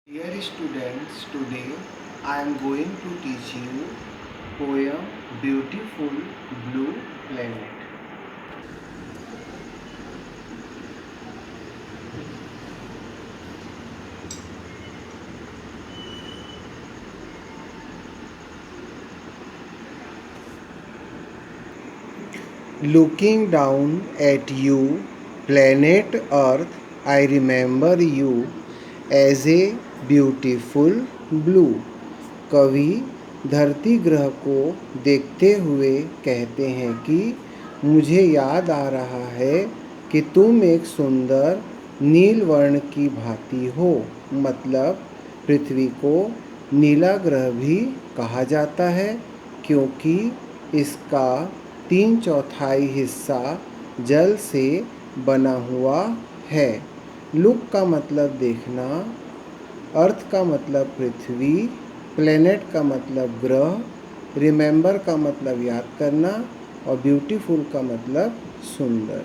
Dear students, today I am going to teach you poem Beautiful Blue Planet. Looking down at you, planet Earth, I remember you as a beautiful blue. कवि धरती ग्रह को देखते हुए कहते हैं कि मुझे याद आ रहा है कि तुम एक सुंदर नील वर्ण की भांति हो। मतलब पृथ्वी को नीला ग्रह भी कहा जाता है क्योंकि इसका 3/4 हिस्सा जल से बना हुआ है। लुक का मतलब देखना, अर्थ का मतलब पृथ्वी, प्लेनेट का मतलब ग्रह, रिमेंबर का मतलब याद करना और ब्यूटीफुल का मतलब सुंदर।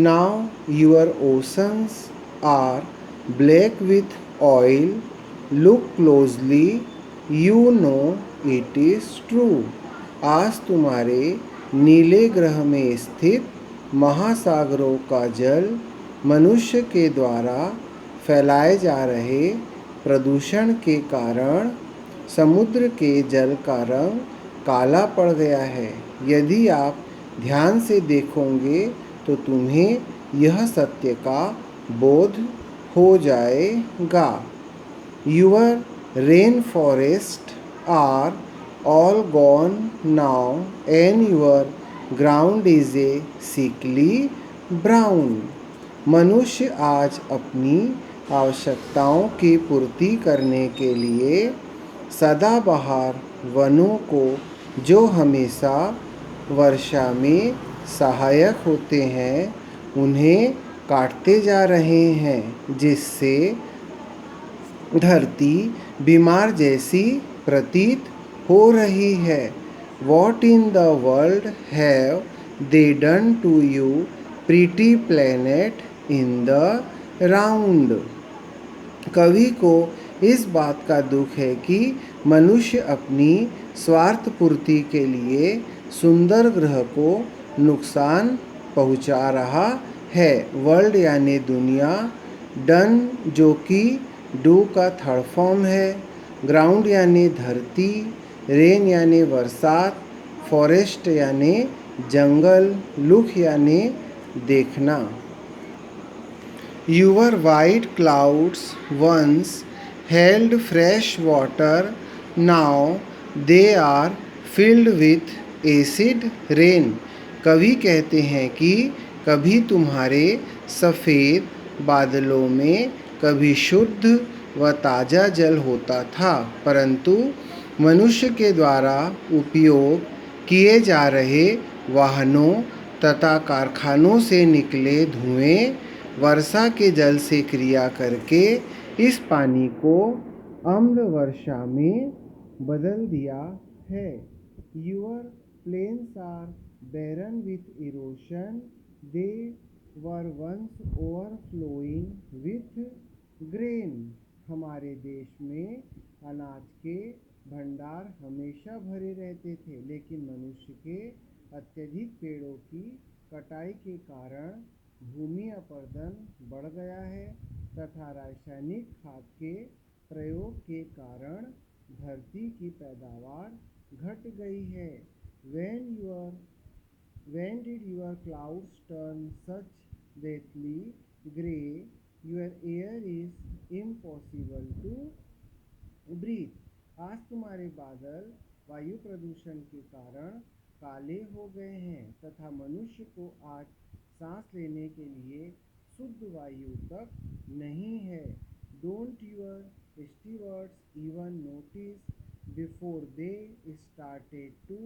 Now your oceans are black with oil. Look closely, you know it is true. आज तुम्हारे नीले ग्रह में स्थित महासागरों का जल मनुष्य के द्वारा फैलाए जा रहे प्रदूषण के कारण समुद्र के जल का रंग काला पड़ गया है। यदि आप ध्यान से देखोगे तो तुम्हें यह सत्य का बोध हो जाएगा। Your rainforests are all gone now and your ground is a sickly brown. मनुष्य आज अपनी आवश्यकताओं की पूर्ति करने के लिए सदाबहार वनों को, जो हमेशा वर्षा में सहायक होते हैं, उन्हें काटते जा रहे हैं, जिससे धरती बीमार जैसी प्रतीत हो रही है। What in the world have they done to you, pretty planet in the round? कवि को इस बात का दुख है कि मनुष्य अपनी स्वार्थ पूर्ति के लिए सुंदर ग्रह को नुकसान पहुंचा रहा है। वर्ल्ड यानी दुनिया, डन जो कि डू का थर्ड फॉर्म है, ग्राउंड यानी धरती, रेन यानी बरसात, फॉरेस्ट यानी जंगल, लुक यानी देखना। Your white clouds once held fresh water, now they are filled with acid rain. कवि कहते हैं कि कभी तुम्हारे सफ़ेद बादलों में कभी शुद्ध व ताज़ा जल होता था, परंतु मनुष्य के द्वारा उपयोग किए जा रहे वाहनों तथा कारखानों से निकले धुएं वर्षा के जल से क्रिया करके इस पानी को अम्ल वर्षा में बदल दिया है। Your plains are barren with erosion. They were once overflowing with grain. हमारे देश में अनाज के भंडार हमेशा भरे रहते थे, लेकिन मनुष्य के अत्यधिक पेड़ों की कटाई के कारण भूमि अपरदन बढ़ गया है तथा रासायनिक खाद के प्रयोग के कारण धरती की पैदावार घट गई है। When did your clouds turn such deathly grey? Your air is impossible to breathe. आज तुम्हारे बादल वायु प्रदूषण के कारण काले हो गए हैं तथा मनुष्य को आज सांस लेने के लिए शुद्ध वायु तक नहीं है। Don't your stewards even notice before they started to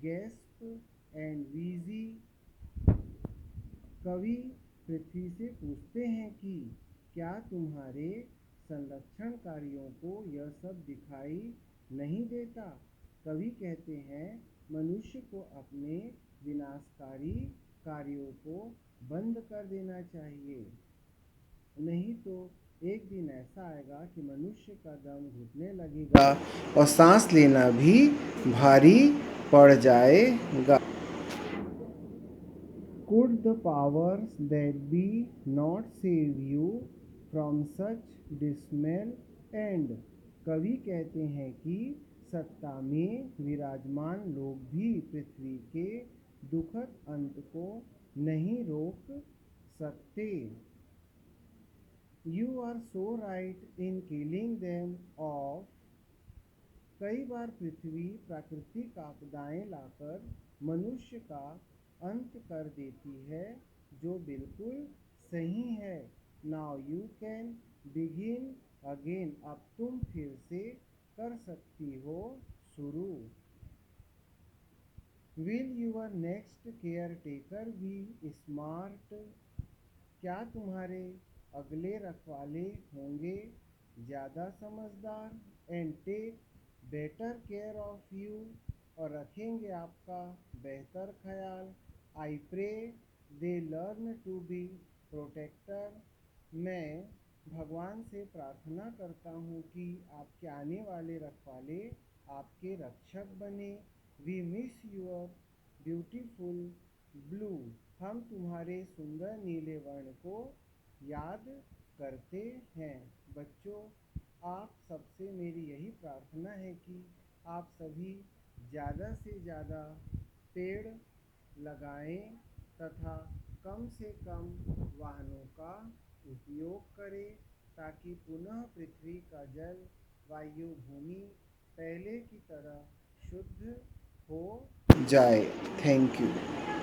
gasp and wheezy? कवि पृथ्वी से पूछते हैं कि क्या तुम्हारे संरक्षण कार्यों को यह सब दिखाई नहीं देता? कवि कहते हैं मनुष्य को अपने विनाशकारी कार्यों को बंद कर देना चाहिए, नहीं तो एक दिन ऐसा आएगा कि मनुष्य का दम घुटने लगेगा और सांस लेना भी भारी पड़ जाएगा। Could the powers that be not save you from such dismal end? कवि कहते हैं कि सत्ता में विराजमान लोग भी पृथ्वी के दुखद अंत को नहीं रोक सकते। You are so right in killing them off. कई बार पृथ्वी प्राकृतिक आपदाएं लाकर मनुष्य का अंत कर देती है, जो बिल्कुल सही है। Now you can begin again. अब तुम फिर से कर सकती हो शुरू। Will your next caretaker be smart? क्या तुम्हारे अगले रखवाले होंगे ज़्यादा समझदार? And take better care of you, और रखेंगे आपका बेहतर ख्याल। I pray they learn to be protector. मैं भगवान से प्रार्थना करता हूँ कि आपके आने वाले रखवाले आपके रक्षक बने। We miss your beautiful blue. हम तुम्हारे सुंदर नीले वर्ण को याद करते हैं। बच्चों, आप सबसे मेरी यही प्रार्थना है कि आप सभी ज़्यादा से ज़्यादा पेड़ लगाएं तथा कम से कम वाहनों का उपयोग करें, ताकि पुनः पृथ्वी का जल, वायु, भूमि पहले की तरह शुद्ध हो जाए। Thank you.